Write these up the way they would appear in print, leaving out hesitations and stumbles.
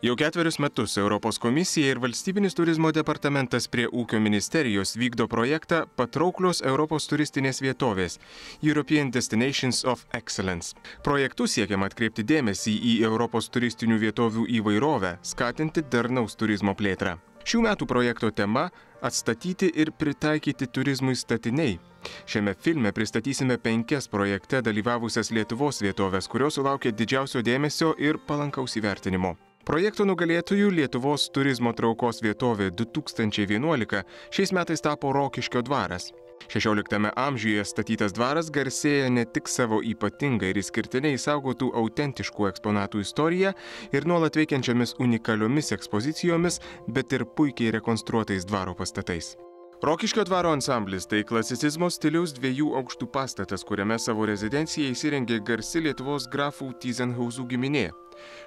Jau 4 metus Europos komisija ir Valstybinis turizmo departamentas prie Ūkio ministerijos vykdo projektą Patrauklios Europos turistinės vietovės European Destinations of Excellence. Projektu siekiama atkreipti dėmesį į Europos turistinių vietovių įvairovę, skatinti darnaus turizmo plėtrą. Šių metų projekto tema – atstatyti ir pritaikyti turizmui statiniai. Šiame filme pristatysime 5 projekte dalyvavusias Lietuvos vietovės, kurios sulaukė didžiausio dėmesio ir palankaus įvertinimo. Projekto nugalėtojų Lietuvos turizmo traukos vietovė 2011 šiais metais tapo Rokiškio dvaras. 16 amžiuje statytas dvaras garsėja ne tik savo ypatingai ir išskirtinai saugotų autentiškų eksponatų istoriją ir nuolat veikiančiomis unikaliomis ekspozicijomis, bet ir puikiai rekonstruotais dvaro pastatais. Rokiškio dvaro ansamblis tai klasicizmo stiliaus 2 aukštų pastatas, kuriame savo rezidenciją įsirengė garsi Lietuvos grafų Tyzenhauzų giminė.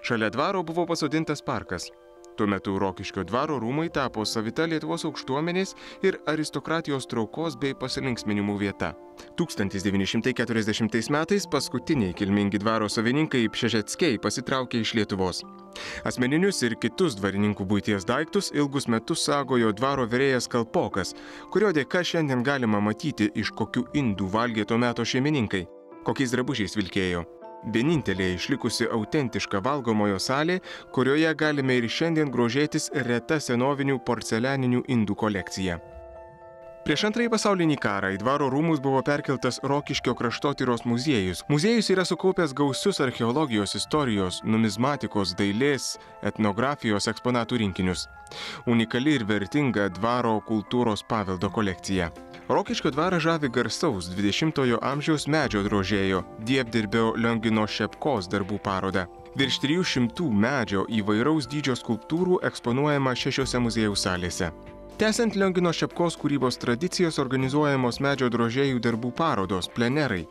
Šalia dvaro buvo pasodintas parkas. Tuo metu Rokiškio dvaro rūmai tapo savita Lietuvos aukštuomenės ir aristokratijos traukos bei pasilinksminimų vieta. 1940 metais paskutiniai kilmingi dvaro savininkai Pšežeckiai pasitraukė iš Lietuvos. Asmeninius ir kitus dvarininkų buities daiktus ilgus metus saugojo dvaro virėjas Kalpokas, kurio dėka šiandien galima matyti, iš kokių indų valgė to meto šeimininkai, kokiais drabužiais vilkėjo. Vienintelė išlikusi autentiška valgomojo salė, kurioje galime ir šiandien grožėtis reta senovinių porcelianinių indų kolekcija. Prieš Antrąjį pasaulinį karą į dvaro rūmus buvo perkeltas Rokiškio kraštotyros muziejus. Muziejus yra sukaupęs gausius archeologijos, istorijos, numizmatikos, dailės, etnografijos eksponatų rinkinius. Unikali ir vertinga dvaro kultūros paveldo kolekcija. Rokiškio dvarą žavi garsaus 20-ojo amžiaus medžio drožėjo dievdirbio Liongino Šepkos darbų paroda. Virš 300 medžio įvairaus dydžio skulptūrų eksponuojama 6 muziejaus salėse. Tęsiant Liongino Šepkos kūrybos tradicijos organizuojamos medžio drožėjų darbų parodos, plenerai.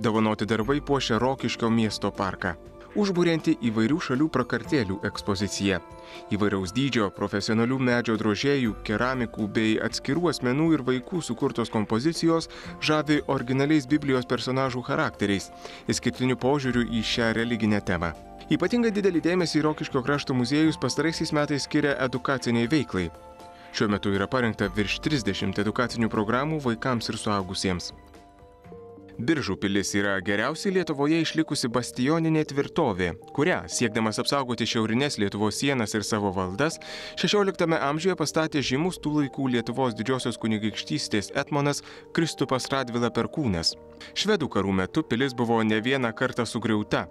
Dovanoti darbai puošia Rokiškio miesto parką. Užburianti įvairių šalių prakartėlių ekspozicija. Įvairaus dydžio, profesionalių medžio drožėjų, keramikų bei atskirų asmenų ir vaikų sukurtos kompozicijos žavi originaliais Biblijos personažų charakteriais, išskirtiniu požiūriu į šią religinę temą. Ypatingai didelį dėmesį Rokiškio krašto muziejus pastaraisiais metais skiria edukaciniai veiklai. Šiuo metu yra parengta virš 30 edukacinių programų vaikams ir suaugusiems. Biržų pilis yra geriausiai Lietuvoje išlikusi bastioninė tvirtovė, kurią, siekdamas apsaugoti šiaurinės Lietuvos sienas ir savo valdas, 16 amžiuje pastatė žymus tų laikų Lietuvos didžiosios kunigaikštystės etmonas Kristupas Radvila Perkūnas. Švedų karų metu pilis buvo ne vieną kartą sugriauta.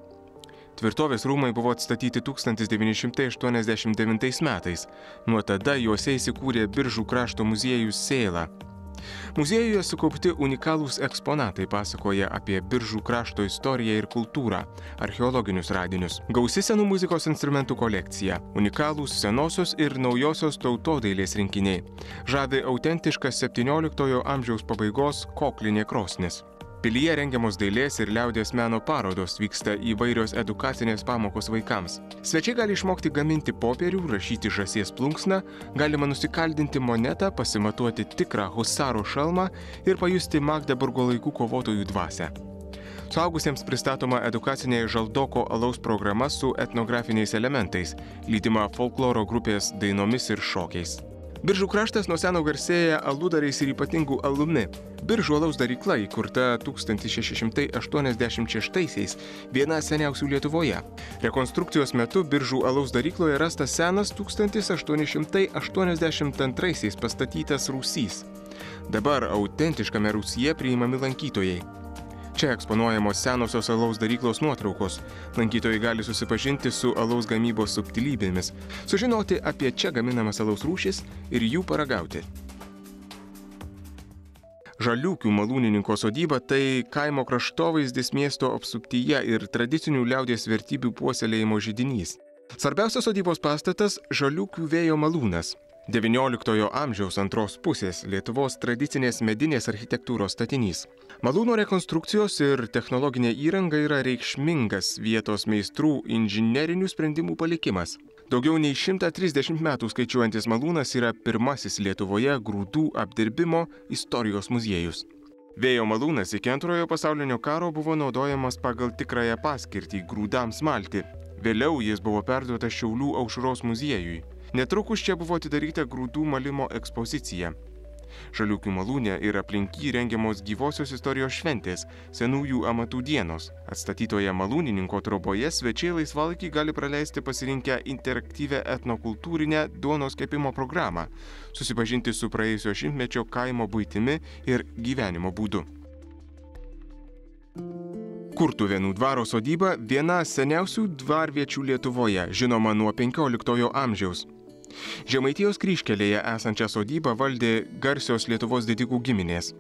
Tvirtovės rūmai buvo atstatyti 1989 metais. Nuo tada juose įsikūrė Biržų krašto muziejus Sėla. Muziejuje sukaupti unikalūs eksponatai pasakoja apie Biržų krašto istoriją ir kultūrą, archeologinius radinius. Gausi senų muzikos instrumentų kolekcija, unikalūs senosios ir naujosios tautodailės rinkiniai. Žavi autentiškas 17 amžiaus pabaigos koklinė krosnis. Pilyje rengiamos dailės ir liaudies meno parodos, vyksta įvairios edukacinės pamokos vaikams. Svečiai gali išmokti gaminti popierių, rašyti žąsies plunksną, galima nusikaldinti monetą, pasimatuoti tikrą husaro šalmą ir pajusti Magdeburgo laikų kovotojų dvasią. Suaugusiems pristatoma edukacinė Žaldoko alaus programa su etnografiniais elementais, lydima folkloro grupės dainomis ir šokiais. Biržų kraštas nuo seno garsėja aludariais ir ypatingų alumi. Biržų alaus darykla įkurta 1686-aisiais, viena seniausių Lietuvoje. Rekonstrukcijos metu Biržų alaus darykloje rastas senas 1882-aisiais pastatytas rūsys. Dabar autentiškame rūsyje priimami lankytojai. Čia eksponuojamos senosios alaus daryklos nuotraukos. Lankytojai gali susipažinti su alaus gamybos subtilybėmis, sužinoti apie čia gaminamas alaus rūšis ir jų paragauti. Žaliūkių malūnininko sodyba tai kaimo kraštovaizdis miesto apsuptyje ir tradicinių liaudies vertybių puoselėjimo židinys. Svarbiausias sodybos pastatas – Žaliūkių vėjo malūnas. 19 amžiaus antros pusės Lietuvos tradicinės medinės architektūros statinys. Malūno rekonstrukcijos ir technologinė įranga yra reikšmingas vietos meistrų inžinerinių sprendimų palikimas. Daugiau nei 130 metų skaičiuojantis malūnas yra pirmasis Lietuvoje grūdų apdirbimo istorijos muziejus. Vėjo malūnas iki Antrojo pasaulinio karo buvo naudojamas pagal tikrąją paskirtį grūdams malti. Vėliau jis buvo perduotas Šiaulių Aušros muziejui. Netrukus čia buvo atidaryta grūdų malimo ekspozicija. Žaliukių malūne ir aplink jį rengiamos gyvosios istorijos šventės, senųjų amatų dienos. Atstatytoje malūnininko troboje svečiai laisvalaikį gali praleisti pasirinkę interaktyvią etnokultūrinę duonos kepimo programą, susipažinti su praėjusio šimtmečio kaimo buitimi ir gyvenimo būdu. Kurtuvėnų dvaro sodyba viena seniausių dvarviečių Lietuvoje, žinoma nuo 15 amžiaus. Žemaitijos kryžkelėje esančią sodybą valdė garsios Lietuvos didikų giminės.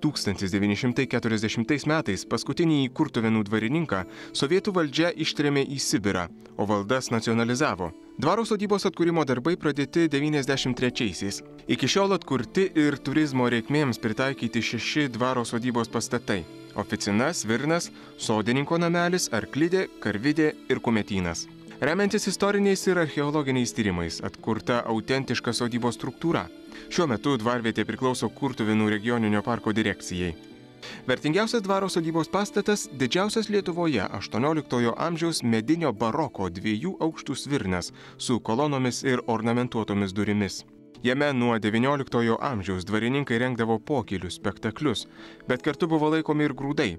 1940 metais paskutinį Kurtuvėnų dvarininką sovietų valdžia ištrėmė į Sibirą, o valdas nacionalizavo. Dvaro sodybos atkūrimo darbai pradėti 93-aisiais. Iki šiol atkurti ir turizmo reikmėms pritaikyti 6 dvaro sodybos pastatai – oficina, svirnas, sodininko namelis, arklidė, karvidė ir kumetynas. Remiantis istoriniais ir archeologiniais tyrimais atkurta autentiška sodybos struktūra. Šiuo metu dvarvietė priklauso Kurtuvėnų regioninio parko direkcijai. Vertingiausias dvaro sodybos pastatas – didžiausias Lietuvoje 18 amžiaus medinio baroko 2 aukštų svirnas su kolonomis ir ornamentuotomis durimis. Jame nuo XIX amžiaus dvarininkai rengdavo pokylius, spektaklius, bet kartu buvo laikomi ir grūdai.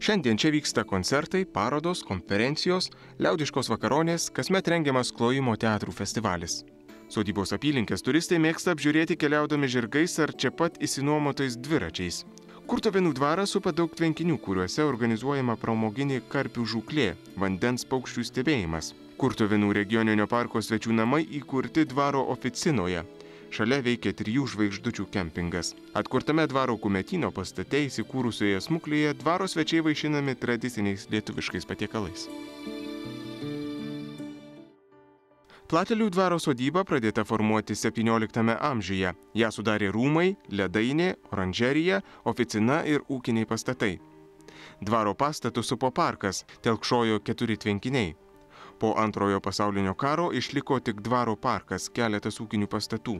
Šiandien čia vyksta koncertai, parodos, konferencijos, liaudiškos vakaronės, kasmet rengiamas klojimo teatrų festivalis. Sodybos apylinkės turistai mėgsta apžiūrėti keliaudami žirgais ar čia pat išsinuomotais dviračiais. Kurtuvėnų dvaras supa daug tvenkinių, kuriuose organizuojama pramoginė karpių žūklė, vandens paukščių stebėjimas. Kurtuvėnų regioninio parko svečių namai įkurti dvaro oficinoje. Šalia veikia 3 žvaigždučių kempingas. Atkurtame dvaro kumetyno pastate įsikūrusioje smuklėje dvaro svečiai vaišinami tradiciniais lietuviškais patiekalais. Platelių dvaro sodyba pradėta formuoti 17 amžiuje. Ją sudarė rūmai, ledainė, oranžerija, oficina ir ūkiniai pastatai. Dvaro pastatus supo parkas, telkšojo 4 tvenkiniai. Po Antrojo pasaulinio karo išliko tik dvaro parkas, keletas ūkinių pastatų.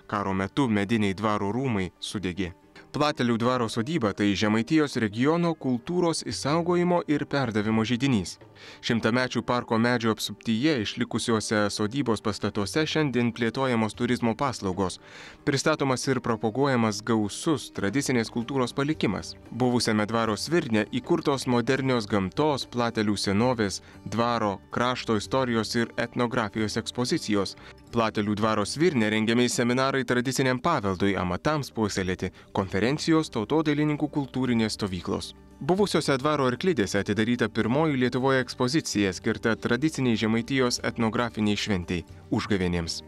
Karo metu mediniai dvaro rūmai sudegė. Platelių dvaro sodyba tai Žemaitijos regiono kultūros išsaugojimo ir perdavimo židinys. Šimtamečių parko medžio apsuptyje išlikusiuose sodybos pastatuose šiandien plėtojamos turizmo paslaugos. Pristatomas ir propaguojamas gausus tradicinės kultūros palikimas. Buvusiame dvaro svirne įkurtos modernios gamtos, Platelių senovės, dvaro, krašto istorijos ir etnografijos ekspozicijos. Platelių dvaro svirne rengiami seminarai tradiciniam paveldui, amatams puoselėti, konferencijos, tautodailininkų kultūrinės stovyklos. Buvusiose dvaro arklidėse atidaryta pirmoji Lietuvoje ekspozicija skirta tradiciniai Žemaitijos etnografiniai šventei – užgavėnėms.